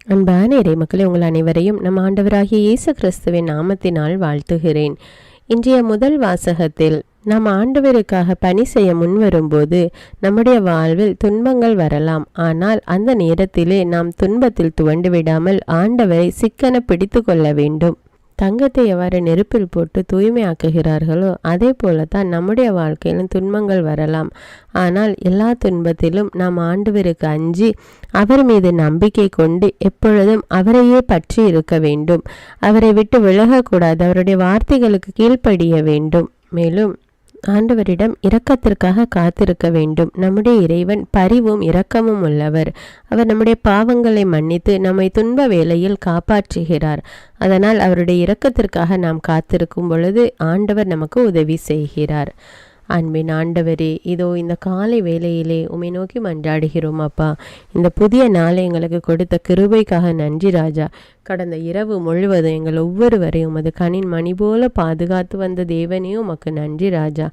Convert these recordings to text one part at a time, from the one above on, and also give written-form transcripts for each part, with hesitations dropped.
அன்பான இறைமக்களே, உங்கள் அனைவரையும் நம் ஆண்டவராகிய இயேசு கிறிஸ்துவின் நாமத்தினால் வாழ்த்துகிறேன். இன்றைய முதல் வாசகத்தில் நாம் ஆண்டவருக்காக பணி செய்ய முன்வரும்போது நம்முடைய வாழ்வில் துன்பங்கள் வரலாம். ஆனால் அந்த நேரத்திலே நாம் துன்பத்தில் துவண்டு விடாமல் ஆண்டவரை சிக்கன பிடித்து கொள்ள வேண்டும். தங்கத்தை எவ்வாறு நெருப்பில் போட்டு தூய்மையாக்குகிறார்களோ அதே போலத்தான் நம்முடைய வாழ்க்கையிலும் துன்பங்கள் வரலாம். ஆனால் எல்லா துன்பத்திலும் நாம் ஆண்டவருக்கு அஞ்சி அவர் மீது நம்பிக்கை கொண்டு எப்பொழுதும் அவரையே பற்றி இருக்க வேண்டும். அவரை விட்டு விலகக்கூடாது. அவருடைய வார்த்தைகளுக்கு கீழ்ப்படிய வேண்டும். மேலும் ஆண்டவரிடம் இரக்கத்திற்காக காத்திருக்க வேண்டும். நம்முடைய இறைவன் பரிவும் இரக்கமும் உள்ளவர். அவர் நம்முடைய பாவங்களை மன்னித்து நம்மை துன்ப வேளையில் காப்பாற்றுகிறார். அதனால் அவருடைய இரக்கத்திற்காக நாம் காத்திருக்கும் பொழுது ஆண்டவர் நமக்கு உதவி செய்கிறார். அன்பின் ஆண்டவரே, இதோ இந்த காலை வேளையிலே உம்மை நோக்கி மன்றாடுகிறோம் அப்பா. இந்த புதிய நாளை எங்களுக்கு கொடுத்த கிருபைக்காக நன்றி ராஜா. கடந்த இரவு முழுவதும் எங்கள் ஒவ்வொருவரையும் உமது கண்ணின் மணி போல பாதுகாத்து வந்த தேவனையும் உமக்கு நன்றி ராஜா.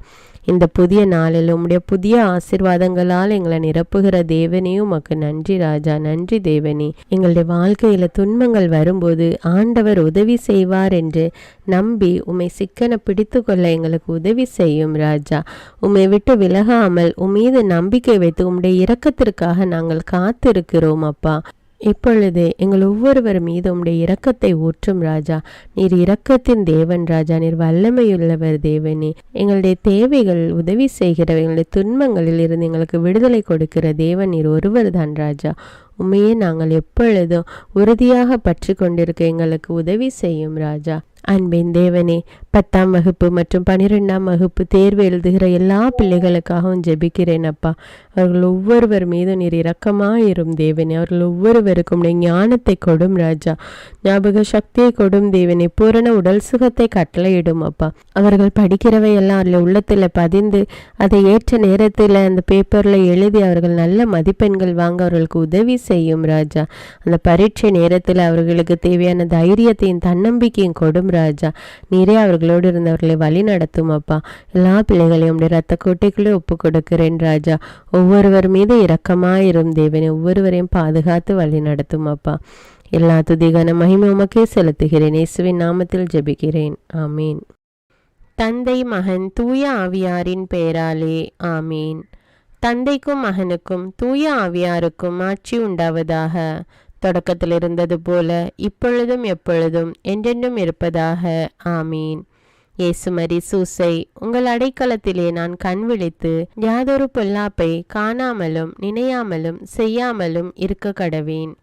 இந்த புதிய நாளில் உம்முடைய புதிய ஆசீர்வாதங்களால் எங்களை நிரப்புகிற தேவனையும் உமக்கு நன்றி ராஜா. நன்றி தேவனே. எங்களுடைய வாழ்க்கையில துன்பங்கள் வரும்போது ஆண்டவர் உதவி செய்வார் என்று நம்பி உம்மை சிக்கன பிடித்து கொள்ள எங்களுக்கு உதவி செய்யும் ராஜா. உம்மை விட்டு விலகாமல் உம்மீது நம்பிக்கை வைத்து உம்முடைய இரக்கத்திற்காக நாங்கள் காத்திருக்கிறோம் அப்பா. இப்பொழுது எங்கள் ஒவ்வொருவர் மீது உம்முடைய இரக்கத்தை ஊற்றும் ராஜா. நீர் இரக்கத்தின் தேவன் ராஜா. நீர் வல்லமையுள்ளவர் தேவனே. எங்களுடைய தேவைகள் உதவி செய்கிறவர், எங்களுடைய துன்பங்களில் இருந்து எங்களுக்கு விடுதலை கொடுக்கிற தேவன் நீர் ஒருவர் தான் ராஜா. உண்மையே நாங்கள் எப்பொழுதும் உறுதியாக பற்றி கொண்டிருக்க எங்களுக்கு உதவி செய்யும் ராஜா. அன்பின் தேவனே, 10ஆம் வகுப்பு மற்றும் 12ஆம் வகுப்பு தேர்வு எழுதுகிற எல்லா பிள்ளைகளுக்காகவும் ஜெபிக்கிறேன் அப்பா. அவர்கள் ஒவ்வொருவர் மீதும் நீர் இரக்கமாயிரும் தேவனே. அவர்கள் ஒவ்வொருவருக்கும் ஞானத்தை கொடும் ராஜா. ஞாபக சக்தியை கொடும் தேவனே. பூரண உடல் சுகத்தை கட்டளையிடும் அப்பா. அவர்கள் படிக்கிறவை எல்லாம் அதில் உள்ளத்தில் பதிந்து அதை ஏற்ற நேரத்தில் அந்த பேப்பரில் எழுதி அவர்கள் நல்ல மதிப்பெண்கள் வாங்க அவர்களுக்கு உதவி செய்யும் ராஜா. அந்த பரீட்சை நேரத்தில் அவர்களுக்கு தேவையான தைரியத்தையும் தன்னம்பிக்கையும் கொடும் ராஜா. நீரே அவர்களோடு இருந்தவர்களை வழி நடத்தும் அப்பா. எல்லா பிள்ளைகளையும் இரத்த கோட்டைக்குள்ளே ஒப்பு கொடுக்கிறேன் ராஜா. ஒவ்வொருவர் மீது இரக்கமாயிரும் தேவனே. ஒவ்வொருவரையும் பாதுகாத்து வழி நடத்தும் அப்பா. எல்லா துதிகான மகிமை உமக்கே செலுத்துகிறேன். இயேசுவின் நாமத்தில் ஜெபிக்கிறேன். ஆமீன். தந்தை, மகன், தூய ஆவியாரின் பெயராலே ஆமீன். தந்தைக்கும் மகனுக்கும் தூய ஆவியாருக்கும் ஆட்சி உண்டாவதாக. தொடக்கத்தில் இருந்தது போல இப்பொழுதும் எப்பொழுதும் என்றென்றும் இருப்பதாக ஆமீன். இயேசுமரி சூசை, உங்கள் அடைக்கலத்திலே நான் கண் விழித்து யாதொரு பொல்லாப்பை காணாமலும் நினையாமலும் செய்யாமலும் இருக்க கடவேன்.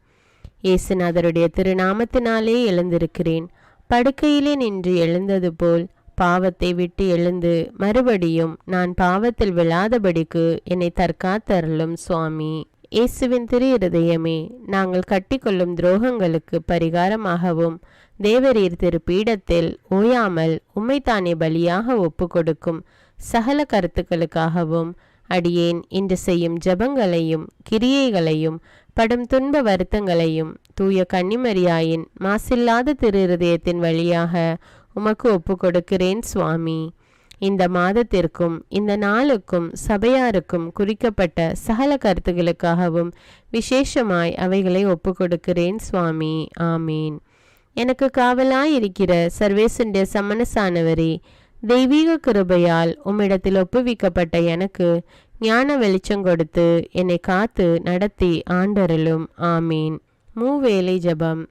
இயேசுநாதருடைய திருநாமத்தினாலே எழுந்திருக்கிறேன். படுக்கையிலே நின்று எழுந்தது போல் பாவத்தை விட்டு எழுந்து மறுபடியும் நான் பாவத்தில் விழாதபடிக்கு என்னை தற்காத்தருளும் சுவாமி. இயேசுவின் திரு இருதயமே, நாங்கள் கட்டிக்கொள்ளும் துரோகங்களுக்கு பரிகாரமாகவும் தேவரீர் திரு பீடத்தில் ஓயாமல் உம்மைத்தானே பலியாக ஒப்பு கொடுக்கும் சகல கருத்துக்களுக்காகவும் அடியேன் இன்று செய்யும் ஜபங்களையும் கிரியைகளையும் படும் துன்ப வருத்தங்களையும் தூய கன்னிமரியாயின் மாசில்லாத திரு இருதயத்தின் வழியாக உமக்கு ஒப்பு கொடுக்கிறேன் சுவாமி. இந்த மாதத்திற்கும் இந்த நாளுக்கும் சபையாருக்கும் குறிக்கப்பட்ட சகல கருத்துகளுக்காகவும் விசேஷமாய் அவைகளை ஒப்பு கொடுக்கிறேன் சுவாமி. ஆமீன். எனக்கு காவலாயிருக்கிற சர்வேசுடைய சமனசானவரே, தெய்வீக கிருபையால் உம்மிடத்தில் ஒப்புவிக்கப்பட்ட எனக்கு ஞான வெளிச்சம் கொடுத்து என்னை காத்து நடத்தி ஆண்டருளும். ஆமீன். மூவேளை ஜபம்.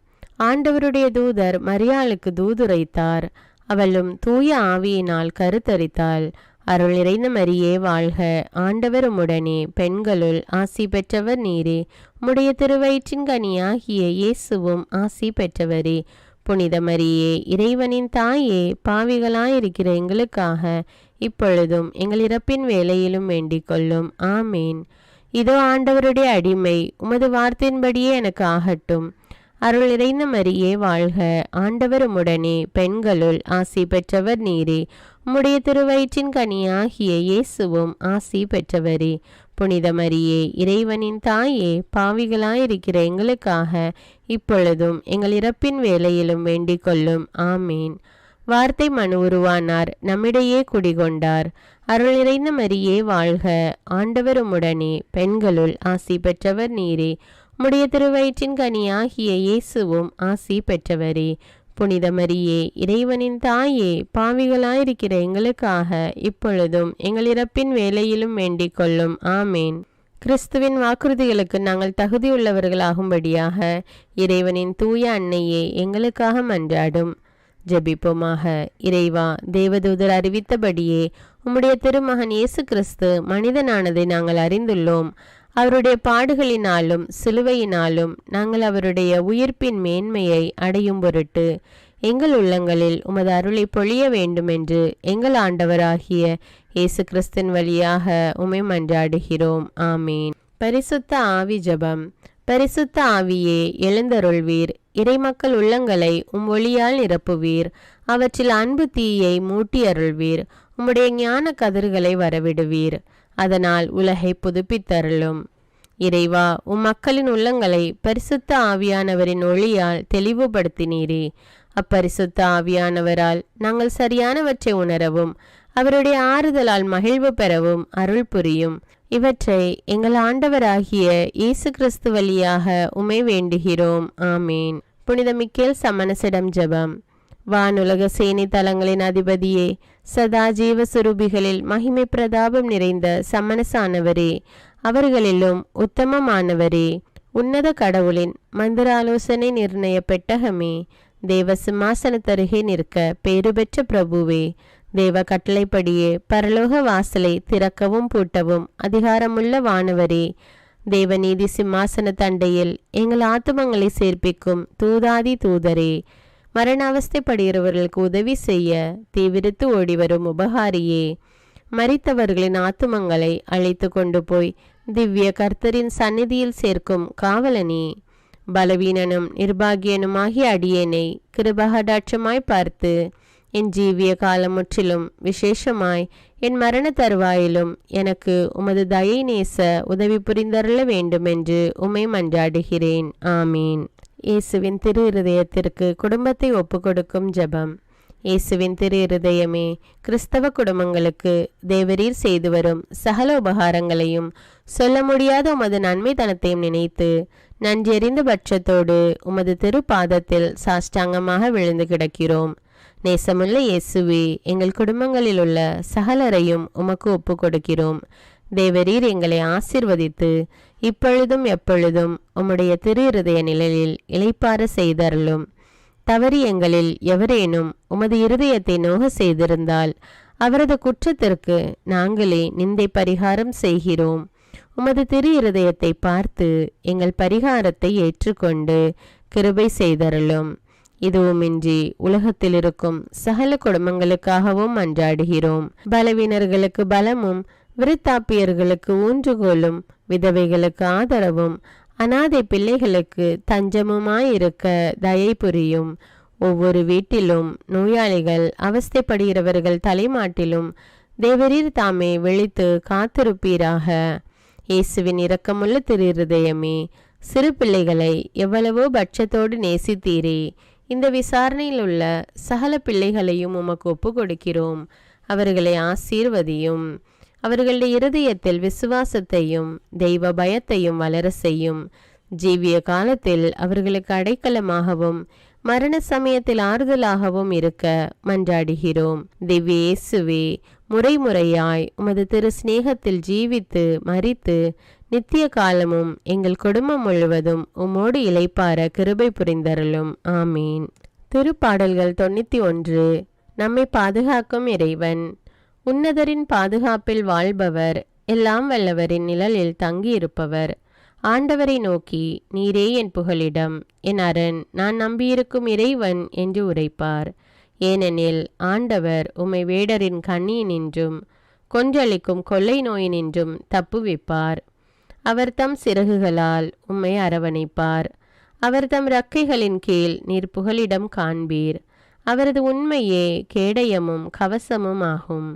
ஆண்டவருடைய தூதர் மரியாளுக்கு தூதுரைத்தார். அவளும் தூய ஆவியினால் கருத்தரித்தாள். அருள் நிறைந்த மரியே வாழ்க. ஆண்டவர் உம்முடனே. பெண்களுள் ஆசி பெற்றவர் நீரே. உம்முடைய திருவயிற்றின் கனியாகிய இயேசுவும் ஆசி பெற்றவரே. புனித மரியே, இறைவனின் தாயே, பாவிகளாயிருக்கிற எங்களுக்காக இப்பொழுதும் எங்கள் இறப்பின் வேளையிலும் வேண்டிக் கொள்ளும். ஆமீன். இதோ ஆண்டவருடைய அடிமை, உமது வார்த்தையின்படியே எனக்கு ஆகட்டும். அருள் நிறைந்த மரியே வாழ்க. ஆண்டவர் உம்முடனே. பெண்களுள் ஆசி பெற்றவர் நீரே. உம்முடைய திருவயிற்றின் கனியாகிய இயேசுவும் ஆசி பெற்றவரே. புனித மரியே, இறைவனின் தாயே, பாவிகளாயிருக்கிற எங்களுக்காக இப்பொழுதும் எங்கள் இறப்பின் வேளையிலும் வேண்டிக் கொள்ளும். ஆமீன். வார்த்தை மனு உருவானார், நம்மிடையே குடிகொண்டார். அருள் நிறைந்த மரியே வாழ்க. ஆண்டவர் உம்முடனே. பெண்களுள் ஆசி பெற்றவர் நீரே. உம்முடைய திருவயிற்றின் கனியாகிய இயேசுவும் ஆசி பெற்றவரே. புனித மரியே, இறைவனின் தாயே, பாவிகளாயிருக்கிற எங்களுக்காக இப்பொழுதும் எங்கள் இறப்பின் வேளையிலும் வேண்டிக் கொள்ளும். ஆமேன். கிறிஸ்துவின் வாக்குறுதிகளுக்கு நாங்கள் தகுதியுள்ளவர்களாகும்படியாக இறைவனின் தூய அன்னையே எங்களுக்காக மன்றாடும். ஜெபிப்போமாக. இறைவா, தேவதூதர் அறிவித்தபடியே உம்முடைய திருமகன் இயேசு கிறிஸ்து மனிதனானதை நாங்கள் அறிந்துள்ளோம். அவருடைய பாடுகளினாலும் சிலுவையினாலும் நாங்கள் அவருடைய உயிர்ப்பின் மேன்மையை அடையும் பொருட்டு எங்கள் உள்ளங்களில் உமது அருளை பொழிய வேண்டுமென்று எங்கள் ஆண்டவராகிய இயேசு கிறிஸ்தின் வழியாக உம்மை மன்றாடுகிறோம். ஆமீன். பரிசுத்த ஆவி ஜெபம். பரிசுத்த ஆவியே, எழுந்தருள்வீர். இறைமக்கள் உள்ளங்களை ஒளியால் நிரப்புவீர். அவற்றில் அன்பு தீயை மூட்டி அருள்வீர். உம்முடைய ஞான கதிர்களை வரவிடுவீர். அதனால் உலகை புதுப்பித்தருளும். இறைவா, மக்களின் உள்ளங்களை பரிசுத்த ஆவியானவரின் ஒளியால் தெளிவுபடுத்தினீரே. அப்பரிசுத்த ஆவியானவரால் நாங்கள் சரியானவற்றை உணரவும் அவருடைய ஆறுதலால் மகிழ்வு பெறவும் அருள் புரியும். இவற்றை எங்கள் ஆண்டவராகிய இயேசு கிறிஸ்து வழியாக உம்மை வேண்டுகிறோம். ஆமீன். புனித மிக்கேல் சமணசிடம் ஜெபம். வானுலக சேனை தலங்களின் அதிபதியே, சதா ஜீவ சுரூபிகளில் மகிமை பிரதாபம் நிறைந்த சமணசானவரே, அவர்களிலும் உத்தமமானவரே, உன்னத கடவுளின் மந்திர ஆலோசனை நிர்ணய பெட்டகமே, தேவ சிம்மாசனத்தருகே நிற்க பேறு பெற்ற பிரபுவே, தேவ கட்டளைப்படியே பரலோக வாசலை திறக்கவும் பூட்டவும் அதிகாரமுள்ள வானவரே, தேவநீதி சிம்மாசன தண்டையில் எங்கள் ஆத்துமங்களை சேர்ப்பிக்கும் தூதாதி தூதரே, மரண அவஸ்தைப்படுகிறவர்களுக்கு உதவி செய்ய தீவிரித்து ஓடிவரும் உபகாரியே, மரித்தவர்களின் ஆத்துமங்களை அழைத்து கொண்டு போய் திவ்ய கர்த்தரின் சந்நிதியில் சேர்க்கும் காவலனே, பலவீனனும் நிர்பாகியனுமாகிய அடியேனை கிருபகடாட்சமாய் பார்த்து என் ஜீவிய காலம் முற்றிலும் விசேஷமாய் என் மரண தருவாயிலும் எனக்கு உமது தயை நேச உதவி புரிந்தருள வேண்டுமென்று உம்மை மன்றாடுகிறேன். ஆமீன். இயேசுவின் திரு இருதயத்திற்கு குடும்பத்தை ஒப்புக்கொடுக்கும் ஜெபம். இயேசுவின் திரு இருதயமே, கிறிஸ்தவ குடும்பங்களுக்கு தேவரீர் செய்து வரும் சகல உபகாரங்களையும் சொல்ல முடியாத உமது நன்மைத்தனத்தையும் நினைத்து நன்றெறிந்த பட்சத்தோடு உமது திரு பாதத்தில் சாஷ்டாங்கமாக விழுந்து கிடக்கிறோம். நேசமுள்ள இயேசுவே, எங்கள் குடும்பங்களில் உள்ள சகலரையும் உமக்கு ஒப்பு கொடுக்கிறோம். தேவரீர் எங்களை ஆசீர்வதித்து இப்பொழுதும் எப்பொழுதும் உம்முடைய திரு இருதய நிழலில் இளைப்பாற செய்தருளும். தவறி எங்களில் எவரேனும் உமது இருதயத்தை நோக செய்திருந்தால் அவரது குற்றத்திற்கு நாங்களே நிந்தை பரிகாரம் செய்கிறோம். உமது திரு இருதயத்தை பார்த்து எங்கள் பரிகாரத்தை ஏற்றுக்கொண்டு கிருபை செய்தருளும். இதுவுமின்றி உலகத்தில் இருக்கும் சகல குடும்பங்களுக்காகவும் மன்றாடுகிறோம். பலவீனர்களுக்கு பலமும், விருத்தாப்பியர்களுக்கு ஊன்றுகோலும், விதவைகளுக்கு ஆதரவும், அனாதை பிள்ளைகளுக்கு தஞ்சமுமாயிருக்க தயை புரியும். ஒவ்வொரு வீட்டிலும் நோயாளிகள் அவஸ்தைப்படுகிறவர்கள் தலைமாட்டிலும் தேவரீர் தாமே விழித்து காத்திருப்பீராக. இயேசுவின் இரக்கமுள்ள திரு இருதயமே, சிறு பிள்ளைகளை எவ்வளவோ பட்சத்தோடு நேசித்தீரே. இந்த விசாரணையில் உள்ள சகல பிள்ளைகளையும் உமக்கு ஒப்பு கொடுக்கிறோம். அவர்களை ஆசீர்வதியும். அவர்களுடைய இருதயத்தில் விசுவாசத்தையும் தெய்வ பயத்தையும் வளர செய்யும். ஜீவிய காலத்தில் அவர்களுக்கு அடைக்கலமாகவும் மரண சமயத்தில் ஆறுதலாகவும் இருக்க மன்றாடுகிறோம். திவ்ய இயேசுவே, முறைமுறையாய் உமது திரு சிநேகத்தில் ஜீவித்து மரித்து நித்திய காலமும் எங்கள் குடும்பம் முழுவதும் உம்மோடு இளைப்பார கிருபை புரிந்தருளும். ஆமீன். திருப்பாடல்கள் 91. நம்மை பாதுகாக்கும் இறைவன். உன்னதரின் பாதுகாப்பில் வாழ்பவர், எல்லாம் வல்லவரின் நிழலில் தங்கியிருப்பவர். ஆண்டவரை நோக்கி, நீரே என் புகலிடம், என் அரண், நான் நம்பியிருக்கும் இறைவன் என்று உரைப்பார். ஏனெனில் ஆண்டவர் உம்மை வேடரின் கண்ணியினின்றும் கொன்றளிக்கும் கொள்ளை நோயினின்றும் தப்புவிப்பார். அவர் தம் சிறகுகளால் உம்மை அரவணைப்பார். அவர் தம் இறக்கைகளின் கீழ் நீர் புகலிடம் காண்பீர். அவரது உண்மையே கேடயமும் கவசமும் ஆகும்.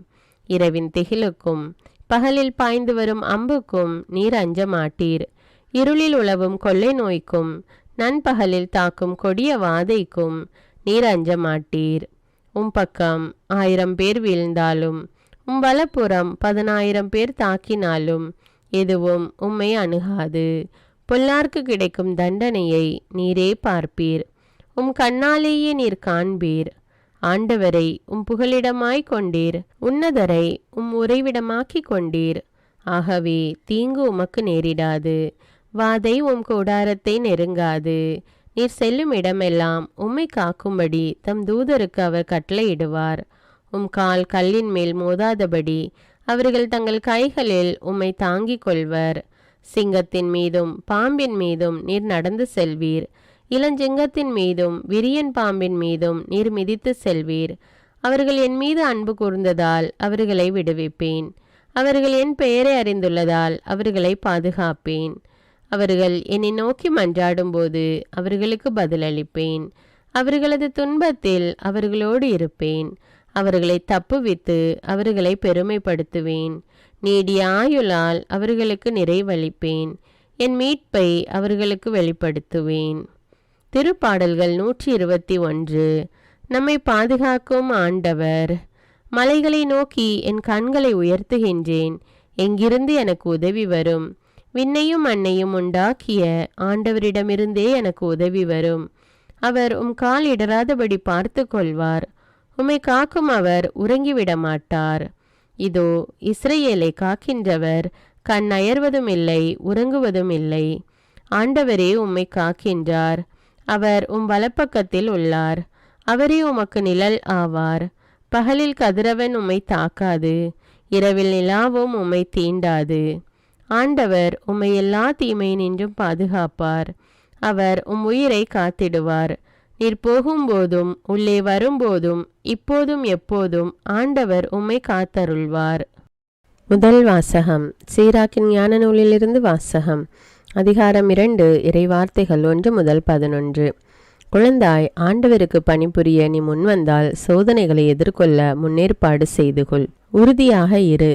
இரவின் திகிலுக்கும் பகலில் பாய்ந்து வரும் அம்புக்கும் நீர் அஞ்ச மாட்டீர். இருளில் உலவும் கொள்ளை நோய்க்கும் நண்பகலில் தாக்கும் கொடிய வாதைக்கும் நீர் அஞ்ச மாட்டீர். பக்கம் 1000 பேர் வீழ்ந்தாலும் வலப்புறம் 10,000 பேர் தாக்கினாலும் எதுவும் உம்மை அணுகாது. பொல்லார்க்கு கிடைக்கும் தண்டனையை நீரே பார்ப்பீர். உம் கண்ணாலேயே நீர் காண்பீர். ஆண்டவரை உம் புகலிடமாய் கொண்டீர், உன்னதரை உம் உறைவிடமாக்கி கொண்டீர். ஆகவே தீங்கு உமக்கு நேரிடாது, வாதை உம் கூடாரத்தை நெருங்காது. நீர் செல்லும் இடமெல்லாம் உம்மை காக்கும்படி தம் தூதருக்கு அவர் கட்டளையிடுவார். உம் கால் கல்லின் மேல் மோதாதபடி அவர்கள் தங்கள் கைகளில் உம்மை தாங்கிக் கொள்வர். சிங்கத்தின் மீதும் பாம்பின் மீதும் நீர் நடந்து செல்வீர். இளஞ்சிங்கத்தின் மீதும் விரியன் பாம்பின் மீதும் நீர் மிதித்து செல்வீர். அவர்கள் என் மீது அன்பு கூர்ந்ததால் அவர்களை விடுவிப்பேன். அவர்கள் என் பெயரை அறிந்துள்ளதால் அவர்களை பாதுகாப்பேன். அவர்கள் என்னை நோக்கி மன்றாடும்போது அவர்களுக்கு பதிலளிப்பேன். அவர்களது துன்பத்தில் அவர்களோடு இருப்பேன். அவர்களை தப்புவித்து அவர்களை பெருமைப்படுத்துவேன். நீடிய ஆயுளால் அவர்களுக்கு நிறைவளிப்பேன். என் மீட்பை அவர்களுக்கு வெளிப்படுத்துவேன். திருப்பாடல்கள் 121. நம்மை பாதுகாக்கும் ஆண்டவர். மலைகளை நோக்கி என் கண்களை உயர்த்துகின்றேன். எங்கிருந்து எனக்கு உதவி வரும்? விண்ணையும் மண்ணையும் உண்டாக்கிய ஆண்டவரிடமிருந்தே எனக்கு உதவி வரும். அவர் உம் கால் இடராதபடி பார்த்து கொள்வார். உம்மை காக்கும் அவர் உறங்கிவிட மாட்டார். இதோ இஸ்ரவேலை காக்கின்றவர் கண் அயர்வதும் இல்லை, உறங்குவதும் இல்லை. ஆண்டவரே உம்மை காக்கின்றார். அவர் உம் வலப்பக்கத்தில் உள்ளார். அவரே உமக்கு நிழல் ஆவார். பகலில் கதிரவன் உம்மை தாக்காது, இரவில் நிலாவும் உம்மை தீண்டாது. ஆண்டவர் உம்மை எல்லா தீமையினின்றும் பாதுகாப்பார். அவர் உம் உயிரை காத்திடுவார். நீர் போகும்போதும் உள்ளே வரும்போதும் இப்போதும் எப்போதும் ஆண்டவர் உம்மை காத்தருள்வார். முதல் வாசகம். சீராக்கின் ஞான நூலிலிருந்து வாசகம். அதிகாரம் 2, இறைவார்த்தைகள் 1 முதல் 11. குழந்தாய், ஆண்டவருக்கு பணிபுரிய நீ முன்வந்தால் சோதனைகளை எதிர்கொள்ள முன்னேற்பாடு செய்து கொள். உறுதியாக இரு.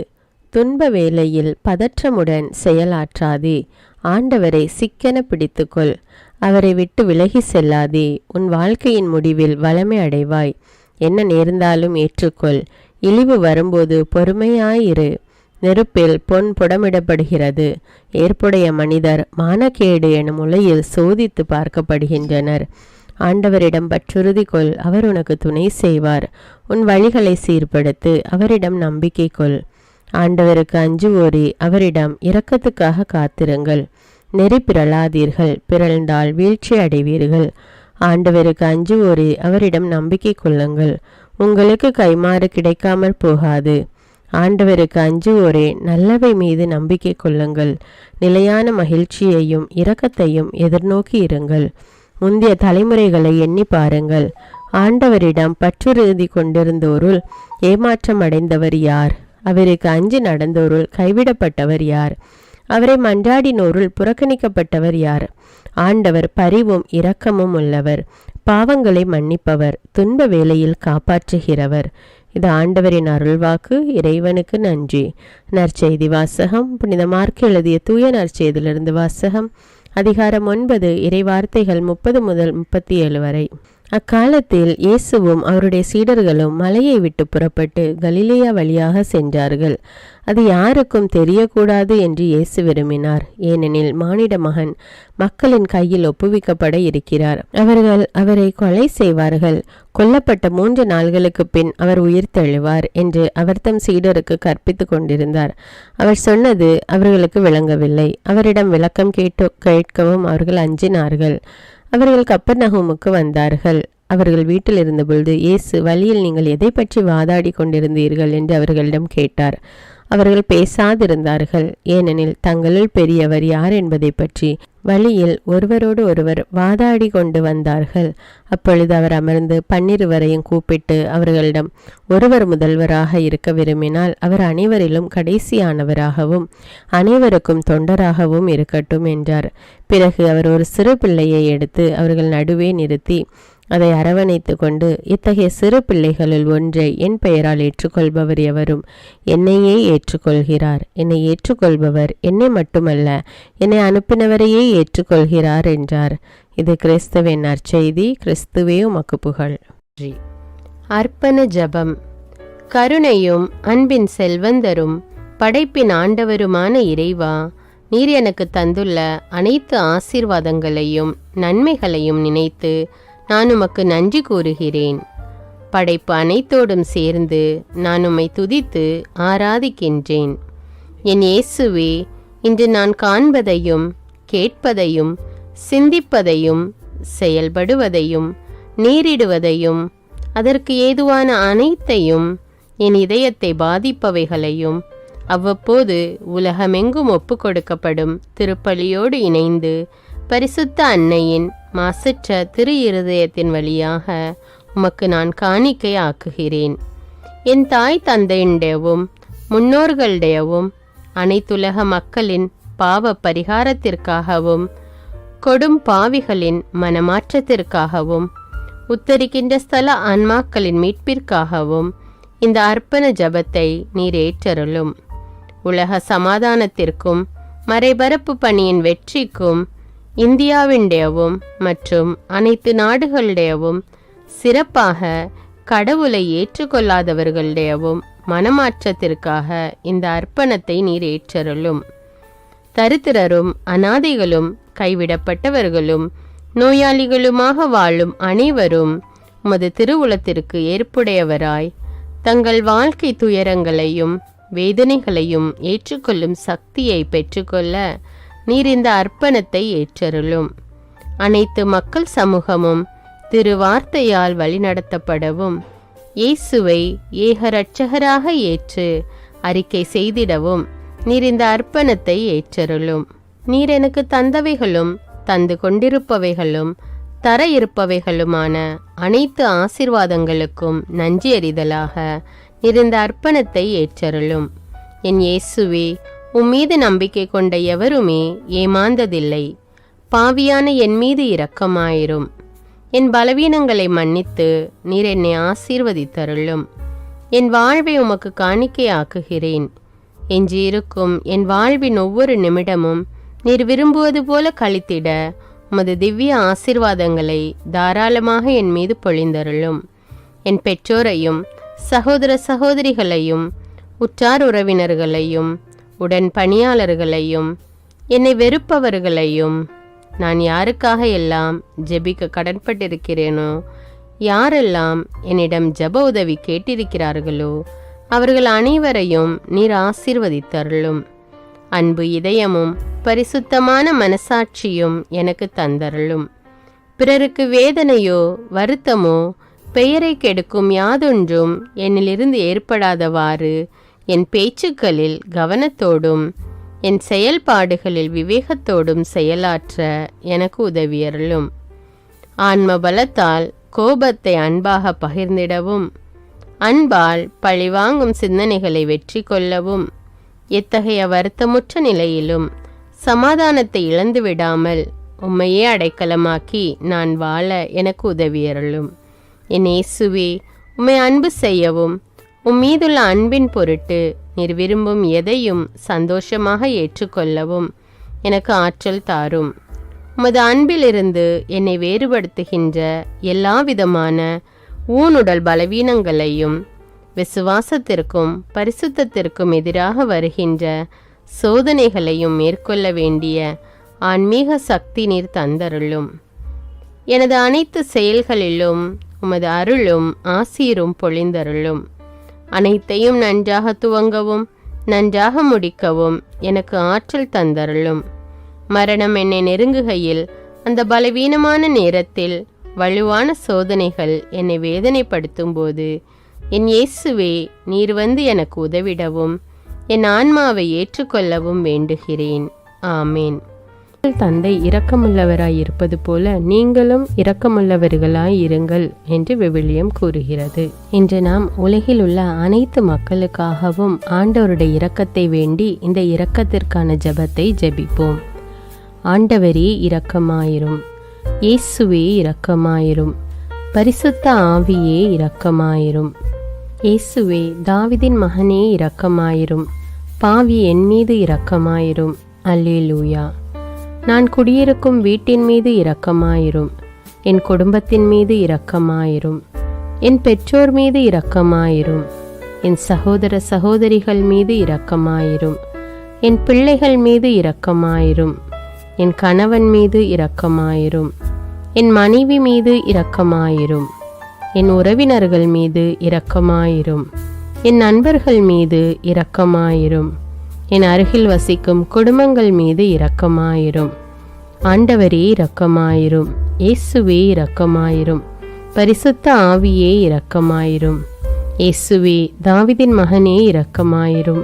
துன்ப வேளையில் பதற்றமுடன் செயலாற்றாதே. ஆண்டவரை சிக்கென பிடித்துக்கொள். அவரை விட்டு விலகி செல்லாதே. உன் வாழ்க்கையின் முடிவில் வளமை அடைவாய். என்ன நேர்ந்தாலும் ஏற்றுக்கொள். இழிவு வரும்போது பொறுமையாயிரு. நெருப்பில் பொன் புடமிடப்படுகிறது. ஏற்புடைய மனிதர் மானக்கேடு எனும் உலையில் சோதித்து பார்க்கப்படுகின்றனர். ஆண்டவரிடம் பற்றுறுதி கொள். அவர் உனக்கு துணை செய்வார். உன் வழிகளை சீர்படுத்து. அவரிடம் நம்பிக்கை கொள். ஆண்டவருக்கு அஞ்சுவோரே, அவரிடம் இரக்கத்துக்காக காத்திருங்கள். நெறி பிறளாதீர்கள். பிறழ்ந்தால் வீழ்ச்சி அடைவீர்கள். ஆண்டவருக்கு அஞ்சுவோரே, அவரிடம் நம்பிக்கை கொள்ளுங்கள். உங்களுக்கு கைமாறு கிடைக்காமல் போகாது. ஆண்டவருக்கு அஞ்சுவோரே, நல்லவை மீது நம்பிக்கை கொள்ளுங்கள். நிலையான மகிழ்ச்சியையும் இரக்கத்தையும் எதிர்நோக்கி இருங்கள். முந்தைய தலைமுறைகளை எண்ணி பாருங்கள். ஆண்டவரிடம் பற்றுறுதி கொண்டிருந்தோருள் ஏமாற்றம் அடைந்தவர் யார்? அவருக்கு அஞ்சி நடந்தோருள் கைவிடப்பட்டவர் யார்? அவரை மன்றாடினோருள் புறக்கணிக்கப்பட்டவர் யார்? ஆண்டவர் பரிவும் இரக்கமும் உள்ளவர், பாவங்களை மன்னிப்பவர், துன்ப வேளையில் காப்பாற்றுகிறவர். இது ஆண்டவரின் அருள்வாக்கு. இறைவனுக்கு நன்றி. நற்செய்தி வாசகம். புனித மார்க்கு எழுதிய தூய நற்செய்தியிலிருந்து வாசகம். அதிகாரம் 9, இறைவார்த்தைகள் 30 முதல் 37 வரை. அக்காலத்தில் இயேசுவும் அவருடைய சீடர்களும் மலையை விட்டு புறப்பட்டு கலிலேயா வழியாக சென்றார்கள். அது யாருக்கும் தெரியக்கூடாது என்று இயேசு விரும்பினார். ஏனெனில் மானிட மகன் மக்களின் கையில் ஒப்புவிக்கப்பட இருக்கிறார். அவர்கள் அவரை கொலை செய்வார்கள். கொல்லப்பட்ட 3 நாள்களுக்கு பின் அவர் உயிர்த்தெழுவார் என்று அவர் தம் சீடருக்கு கற்பித்து கொண்டிருந்தார். அவர் சொன்னது அவர்களுக்கு விளங்கவில்லை. அவரிடம் விளக்கம் கேட்கவும் அவர்கள் அஞ்சினார்கள். அவர்கள் கப்பர்நகூமுக்கு வந்தார்கள். அவர்கள் வீட்டில் இருந்தபொழுது இயேசு, வழியில் நீங்கள் எதை பற்றி வாதாடி கொண்டிருந்தீர்கள் என்று அவர்களிடம் கேட்டார். அவர்கள் பேசாதிருந்தார்கள். ஏனெனில் தங்களுள் பெரியவர் யார் என்பதை பற்றி வழியில் ஒருவரோடு ஒருவர் வாதாடி கொண்டு வந்தார்கள். அப்பொழுது அவர் அமர்ந்து 12 கூப்பிட்டு அவர்களிடம், ஒருவர் முதல்வராக இருக்க விரும்பினால் அவர் அனைவரிலும் கடைசியானவராகவும் அனைவருக்கும் தொண்டராகவும் இருக்கட்டும் என்றார். பிறகு அவர் ஒரு சிறு பிள்ளையை எடுத்து அவர்கள் நடுவே நிறுத்தி அதை அரவணைத்து கொண்டு, இத்தகைய சிறு பிள்ளைகளுள் ஒன்றை என் பெயரால் ஏற்றுக்கொள்பவர் எவரும் என்னையே ஏற்றுக்கொள்கிறார். என்னை ஏற்றுக்கொள்பவர் என்னை மட்டுமல்ல, என்னை அனுப்பினவரையே ஏற்றுக்கொள்கிறார் என்றார். இது கிறிஸ்துவின் நற்செய்தி. கிறிஸ்துவே உமக்கு புகழ். அர்ப்பண ஜெபம். கருணையும் அன்பின் செல்வந்தரும் படைப்பின் ஆண்டவருமான இறைவா, நீர் எனக்கு தந்துள்ள அனைத்து ஆசீர்வாதங்களையும் நன்மைகளையும் நினைத்து நான் உமக்கு நன்றி கூறுகிறேன். படைப்பு அனைத்தோடும் சேர்ந்து நான் உம்மை துதித்து ஆராதிக்கின்றேன். என் இயேசுவே, இன்று நான் காண்பதையும் கேட்பதையும் சிந்திப்பதையும் செயல்படுவதையும் நேரிடுவதையும் அதற்கு ஏதுவான அனைத்தையும் என் இதயத்தை பாதிப்பவைகளையும் அவ்வப்போது உலகமெங்கும் ஒப்பு கொடுக்கப்படும் திருப்பலியோடு இணைந்து பரிசுத்த அன்னையின் மாசற்ற திரு இருதயத்தின் வழியாக உமக்கு நான் காணிக்கை ஆக்குகிறேன். என் தாய் தந்தையுடையவும் முன்னோர்களுடையவும் அனைத்துலக மக்களின் பாவ பரிகாரத்திற்காகவும் கொடும் பாவிகளின் மனமாற்றத்திற்காகவும் உத்தரிக்கின்ற ஸ்தல ஆன்மாக்களின் மீட்பிற்காகவும் இந்த அர்ப்பண ஜபத்தை நீர் ஏற்றருளும். உலக சமாதானத்திற்கும் மறைபரப்பு பணியின் வெற்றிக்கும் இந்தியாவினுடையவும் மற்றும் அனைத்து நாடுகளுடையவும் சிறப்பாக கடவுளை ஏற்றுக்கொள்ளாதவர்களுடையவும் மனமாற்றத்திற்காக இந்த அர்ப்பணத்தை நீர் ஏற்றருளும். தரித்திரரும் அனாதைகளும் கைவிடப்பட்டவர்களும் நோயாளிகளுமாக வாழும் அனைவரும் உமது திருவுளத்திற்கு ஏற்புடையவராய் தங்கள் வாழ்க்கை துயரங்களையும் வேதனைகளையும் ஏற்றுக்கொள்ளும் சக்தியை பெற்றுக்கொள்ள நீர் இந்த அர்ப்பணத்தை ஏற்றருளும். அனைத்து மக்கள் சமூகமும் திருவார்த்தையால் வழிநடத்தப்படவும் இயேசுவை ஏக இரட்சகராக ஏற்று அறிக்கை செய்திடவும் நீர் இந்த அர்ப்பணத்தை ஏற்றருளும். நீர் எனக்கு தந்தவைகளும் தந்து கொண்டிருப்பவைகளும் தர இருப்பவைகளுமான அனைத்து ஆசீர்வாதங்களுக்கும் நன்றி அறிதலாக நீர் இந்த அர்ப்பணத்தை ஏற்றருளும். என் இயேசுவே, உம்மீது நம்பிக்கை கொண்ட எவருமே ஏமாந்ததில்லை. பாவியான என் மீது இரக்கமாயிரும். என் பலவீனங்களை மன்னித்து நீர் என்னை ஆசீர்வதித்தருளும். என் வாழ்வை உமக்கு காணிக்கையாக்குகிறேன். எஞ்சியிருக்கும் என் வாழ்வின் ஒவ்வொரு நிமிடமும் நீர் விரும்புவது போல கழித்திட உமது திவ்ய ஆசீர்வாதங்களை தாராளமாக என் மீது பொழிந்தருளும். என் பெற்றோரையும் சகோதர சகோதரிகளையும் உற்றார் உறவினர்களையும் உடன் பணியாளர்களையும் என்னை வெறுப்பவர்களையும் நான் யாருக்காக எல்லாம் ஜெபிக்க கடன்பட்டிருக்கிறேனோ, யாரெல்லாம் என்னிடம் ஜெப உதவி கேட்டிருக்கிறார்களோ அவர்கள் அனைவரையும் நீர் ஆசீர்வதித்தருளும். அன்பு இதயமும் பரிசுத்தமான மனசாட்சியும் எனக்கு தந்தருளும். பிறருக்கு வேதனையோ வருத்தமோ பெயரை கெடுக்கும் யாதொன்றும் என்னிலிருந்து ஏற்படாதவாறு என் பேச்சுக்களில் கவனத்தோடும் என் செயல்பாடுகளில் விவேகத்தோடும் செயலாற்ற எனக்கு உதவியருளும். ஆன்ம பலத்தால் கோபத்தை அன்பாக பகிர்ந்திடவும் அன்பால் பழிவாங்கும் சிந்தனைகளை வெற்றி கொள்ளவும் எத்தகைய வருத்தமுற்ற நிலையிலும் சமாதானத்தை இழந்து விடாமல் உம்மையே அடைக்கலமாக்கி நான் வாழ எனக்கு உதவியருளும். என் இயேசுவே, உம்மை அன்பு செய்யவும் உம்மீதுள்ள அன்பின் பொருட்டு நீர் விரும்பும் எதையும் சந்தோஷமாக ஏற்றுக்கொள்ளவும் எனக்கு ஆற்றல் தாரும். உமது அன்பிலிருந்து என்னை வேறுபடுத்துகின்ற எல்லா விதமான ஊனுடல் பலவீனங்களையும் விசுவாசத்திற்கும் பரிசுத்தத்திற்கும் எதிராக வருகின்ற சோதனைகளையும் மேற்கொள்ள வேண்டிய ஆன்மீக சக்தி நீர் தந்தருளும். எனது அனைத்து செயல்களிலும் உமது அருளும் ஆசீரும் பொழிந்தருளும். அனைத்தையும் நன்றாக துவங்கவும் நன்றாக முடிக்கவும் எனக்கு ஆற்றல் தந்தருளும். மரணம் என்னை நெருங்குகையில் அந்த பலவீனமான நேரத்தில் வலுவான சோதனைகள் என்னை வேதனைப்படுத்தும் போது என் இயேசுவே, நீர் வந்து எனக்கு உதவிடவும் என் ஆன்மாவை ஏற்றுக்கொள்ளவும் வேண்டுகிறேன். ஆமேன். தந்தை இரக்கமுள்ளவராய் இருப்பது போல நீங்களும் இரக்கமுள்ளவர்களாய் இருங்கள் என்று விவிலியம் கூறுகிறது. இன்று நாம் உலகில் உள்ள அனைத்து மக்களுக்காகவும் ஆண்டவருடைய இரக்கத்தை வேண்டி இந்த இரக்கத்திற்கான ஜெபத்தை ஜெபிப்போம். ஆண்டவரே இரக்கமாயிரும். இயேசுவே இரக்கமாயிரும். பரிசுத்த ஆவியே இரக்கமாயிரும். இயேசுவே, தாவீதின் மகனே இரக்கமாயிரும். பாவி என் மீது இரக்கமாயிரும். அல்லேலூயா. நான் குடியிருக்கும் வீட்டின் மீது இரக்கமாயிரும். என் குடும்பத்தின் மீது இரக்கமாயிரும். என் பெற்றோர் மீது இரக்கமாயிரும். என் சகோதர சகோதரிகள் மீது இரக்கமாயிரும். என் பிள்ளைகள் மீது இரக்கமாயிரும். என் கணவன் மீது இரக்கமாயிரும். என் மனைவி மீது இரக்கமாயிரும். என் உறவினர்கள் மீது இரக்கமாயிரும். என் நண்பர்கள் மீது இரக்கமாயிரும். என் அருகில் வசிக்கும் குடும்பங்கள் மீது இரக்கமாயிரும். ஆண்டவரே இரக்கமாயிரும். இயேசுவே இரக்கமாயிரும். பரிசுத்த ஆவியே இரக்கமாயிரும். இயேசுவே தாவீதின் மகனே இரக்கமாயிரும்.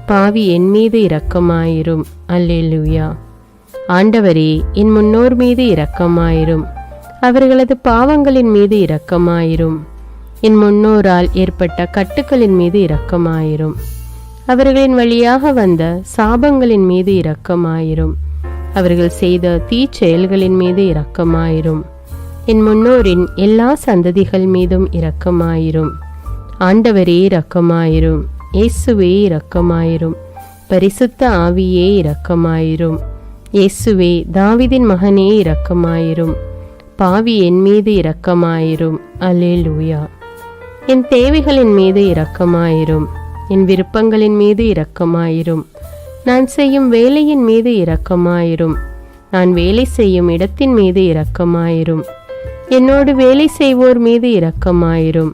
பாவி என் மீது இரக்கமாயிரும். அல்லேலூயா. ஆண்டவரே என் முன்னோர் மீது இரக்கமாயிரும். அவர்களது பாவங்களின் மீது இரக்கமாயிரும். என் முன்னோரால் ஏற்பட்ட கட்டுக்களின் மீது இரக்கமாயிரும். அவர்களின் வழியாக வந்த சாபங்களின் மீது இரக்கமாயிரும். அவர்கள் செய்த தீச்செயல்களின் மீது இரக்கமாயிரும். என் முன்னோரின் எல்லா சந்ததிகள் மீதும் இரக்கமாயிரும். ஆண்டவரே இரக்கமாயிரும். இயேசுவே இரக்கமாயிரும். பரிசுத்த ஆவியே இரக்கமாயிரும். இயேசுவே தாவீதின் மகனே இரக்கமாயிரும். பாவி என் மீது இரக்கமாயிரும். அல்லேலூயா. என் தேவைகளின் மீது இரக்கமாயிரும். என் விருப்பங்களின் மீது இரக்கமாயிரும். நான் செய்யும் வேலையின் மீது இரக்கமாயிரும். நான் வேலை செய்யும் இடத்தின் மீது இரக்கமாயிரும். என்னோடு வேலை செய்வோர் மீது இரக்கமாயிரும்.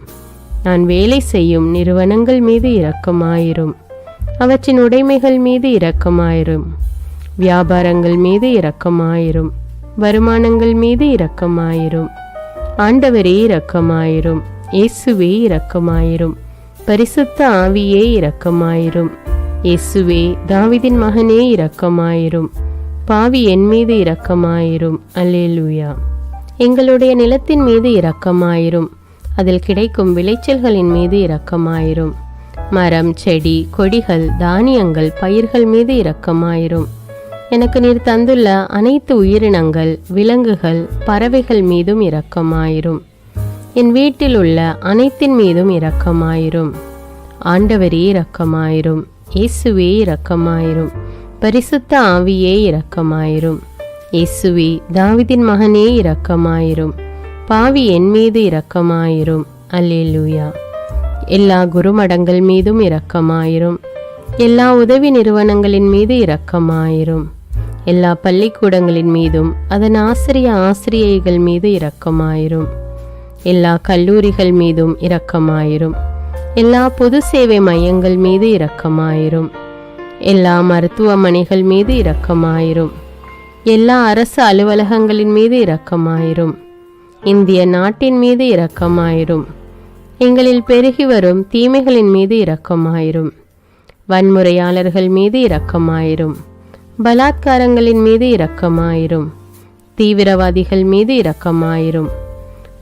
நான் வேலை செய்யும் நிறுவனங்கள் மீது இரக்கமாயிரும். அவற்றின் உடைமைகள் மீது இரக்கமாயிரும். வியாபாரங்கள் மீது இரக்கமாயிரும். வருமானங்கள் மீது இரக்கமாயிரும். ஆண்டவரே இரக்கமாயிரும். இயேசுவே இரக்கமாயிரும். பரிசுத்த ஆவியே இரக்கமாயிரும். இயேசுவே தாவீதின் மகனே இரக்கமாயிரும். பாவி என் மீது இரக்கமாயிரும். அல்லேலூயா. எங்களுடைய நிலத்தின் மீது இரக்கமாயிரும். அதில் கிடைக்கும் விளைச்சல்களின் மீது இரக்கமாயிரும். மரம், செடி, கொடிகள், தானியங்கள், பயிர்கள் மீது இரக்கமாயிரும். எனக்கு நீர் தந்துள்ள அனைத்து உயிரினங்கள், விலங்குகள், பறவைகள் மீதும் இரக்கமாயிரும். என் வீட்டில் உள்ள அனைத்தின் மீதும் இரக்கமாயிரும். ஆண்டவரே இரக்கமாயிரும். இயேசுவே இரக்கமாயிரும். பரிசுத்த ஆவியே இரக்கமாயிரும். இயேசுவே தாவீதின் மகனே இரக்கமாயிரும். பாவி என் மீது இரக்கமாயிரும். அல்லேலூயா. எல்லா குருமடங்கள் மீதும் இரக்கமாயிரும். எல்லா உதவி நிறுவனங்களின் மீது இரக்கமாயிரும். எல்லா பள்ளிக்கூடங்களின் மீதும் அதன் ஆசிரியைகள் மீது இரக்கமாயிரும். எல்லா கல்லூரிகள் மீதும் இரக்கமாயிரும். எல்லா பொது சேவை மையங்கள் மீது இரக்கமாயிரும். எல்லா மருத்துவமனைகள் மீது இரக்கமாயிரும். எல்லா அரசு அலுவலகங்களின் மீது இரக்கமாயிரும். இந்திய நாட்டின் மீது இரக்கமாயிரும். எங்களில் பெருகி வரும் தீமைகளின் மீது இரக்கமாயிரும். வன்முறையாளர்கள் மீது இரக்கமாயிரும். பலாத்காரங்களின் மீது இரக்கமாயிரும். தீவிரவாதிகள் மீது இரக்கமாயிரும்.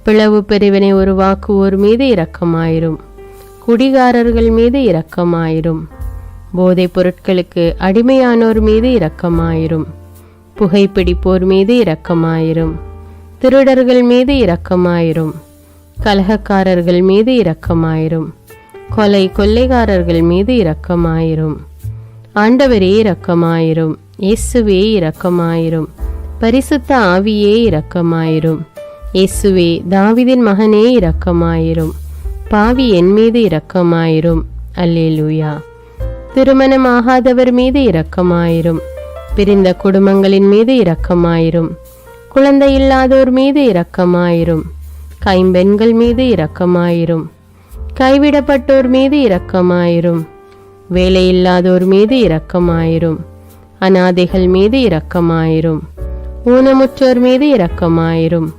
பிளவு பிரிவினை உருவாக்குவோர் மீது இரக்கமாயிரும். குடிகாரர்கள் மீது இரக்கமாயிரும். போதைப் பொருட்களுக்கு அடிமையானோர் மீது இரக்கமாயிரும். புகைப்பிடிப்போர் மீது இரக்கமாயிரும். திருடர்கள் மீது இரக்கமாயிரும். கலகக்காரர்கள் மீது இரக்கமாயிரும். கொள்ளைக்காரர்கள் மீது இரக்கமாயிரும். ஆண்டவரே இரக்கமாயிரும். இயேசுவே இரக்கமாயிரும். பரிசுத்த ஆவியே இரக்கமாயிரும். இயேசுவே தாவீதின் மகனே இரக்கமாயிரும். பாவி என் மீது இரக்கமாயிரும். அல்லேலூயா. திருமணமாகாதவர் மீது இரக்கமாயிரும். பிரிந்த குடும்பங்களின் மீது இரக்கமாயிரும். குழந்தை இல்லாதோர் மீது இரக்கமாயிரும். கைம்பெண்கள் மீது இரக்கமாயிரும். கைவிடப்பட்டோர் மீது இரக்கமாயிரும். வேலையில்லாதோர் மீது இரக்கமாயிரும். அநாதைகள் மீது இரக்கமாயிரும். ஊனமுற்றோர் மீது இரக்கமாயிரும்.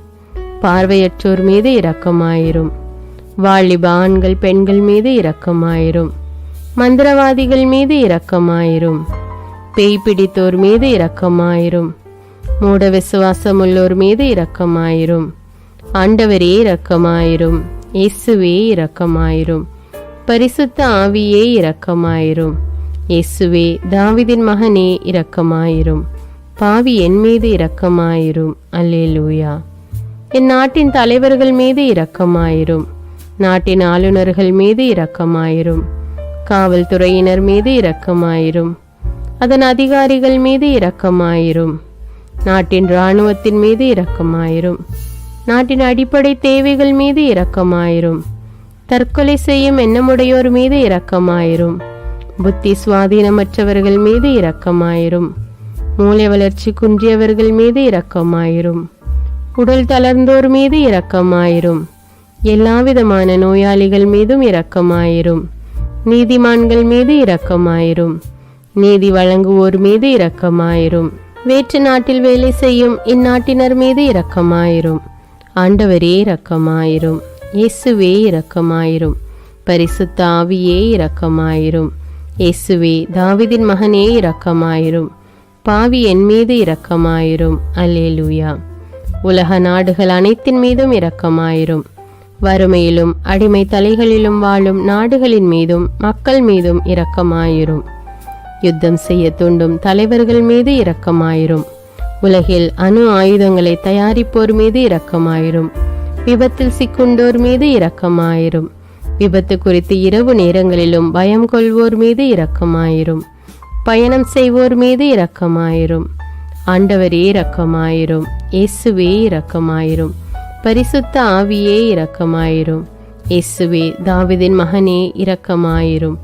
பார்வையற்றோர் மீது இரக்கமாயிரும். வாலிப ஆண்கள் பெண்கள் மீது இரக்கமாயிரும். மந்திரவாதிகள் மீது இரக்கமாயிரும். பேய் பிடித்தோர் மீது இரக்கமாயிரும். மூட விசுவாசமுள்ளோர் மீது இரக்கமாயிரும். ஆண்டவரே இரக்கமாயிரும். இயேசுவே இரக்கமாயிரும். பரிசுத்த ஆவியே இரக்கமாயிரும். இயேசுவே தாவீதின் மகனே இரக்கமாயிரும். பாவி என் மீது இரக்கமாயிரும். அல்லேலூயா. என் நாட்டின் தலைவர்கள் மீது இரக்கமாயிரும். நாட்டின் ஆளுநர்கள் மீது இரக்கமாயிரும். காவல்துறையினர் மீது இரக்கமாயிரும். அதன் அதிகாரிகள் மீது இரக்கமாயிரும். நாட்டின் இராணுவத்தின் மீது இரக்கமாயிரும். நாட்டின் அடிப்படை தேவைகள் மீது இரக்கமாயிரும். தற்கொலை செய்யும் எண்ணமுடையோர் மீது இரக்கமாயிரும். புத்தி சுவாதீனமற்றவர்கள் மீது இரக்கமாயிரும். மூளை வளர்ச்சி குன்றியவர்கள் மீது இரக்கமாயிரும். உடல் தளர்ந்தோர் மீது இரக்கமாயிரும். எல்லாவிதமான நோயாளிகள் மீதும் இரக்கமாயிரும். நீதிமான்கள் மீது இரக்கமாயிரும். நீதி வழங்குவோர் மீது இரக்கமாயிரும். வேற்று நாட்டில் வேலை செய்யும் இந்நாட்டினர் மீது இரக்கமாயிரும். ஆண்டவரே இரக்கமாயிரும். இயேசுவே இரக்கமாயிரும். பரிசுத்த ஆவியே இரக்கமாயிரும். இயேசுவே தாவீதின் மகனே இரக்கமாயிரும். பாவி என் மீது இரக்கமாயிரும். அல்லேலூயா. உலக நாடுகள் அனைத்தின் மீதும் இரக்கமாயிரும். வறுமையிலும் அடிமை தலைகளிலும் வாழும் நாடுகளின் மீதும் மக்கள் மீதும் இரக்கமாயிரும். யுத்தம் செய்ய தூண்டும் தலைவர்கள் மீது இரக்கமாயிரும். உலகில் அணு ஆயுதங்களை தயாரிப்போர் மீது இரக்கமாயிரும். விபத்தில் சிக்குண்டோர் மீது இரக்கமாயிரும். விபத்து குறித்து இரவு நேரங்களிலும் பயம் கொள்வோர் மீது இரக்கமாயிரும். பயணம் செய்வோர் மீது இரக்கமாயிரும். ஆண்டவரே இரக்கமாயிரும். இயேசுவே இரக்கமாயிரும். பரிசுத்த ஆவியே இரக்கமாயிரும். இயேசுவே தாவீதின் மகனே இரக்கமாயிரும்.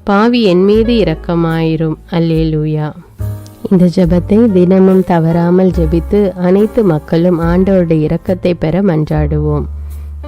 பாவி என் மீது இரக்கமாயிரும். அல்லேலூயா. இந்த ஜெபத்தை தினமும் தவறாமல் ஜெபித்து அனைத்து மக்களும் ஆண்டவருடைய இரக்கத்தை பெற மன்றாடுவோம்.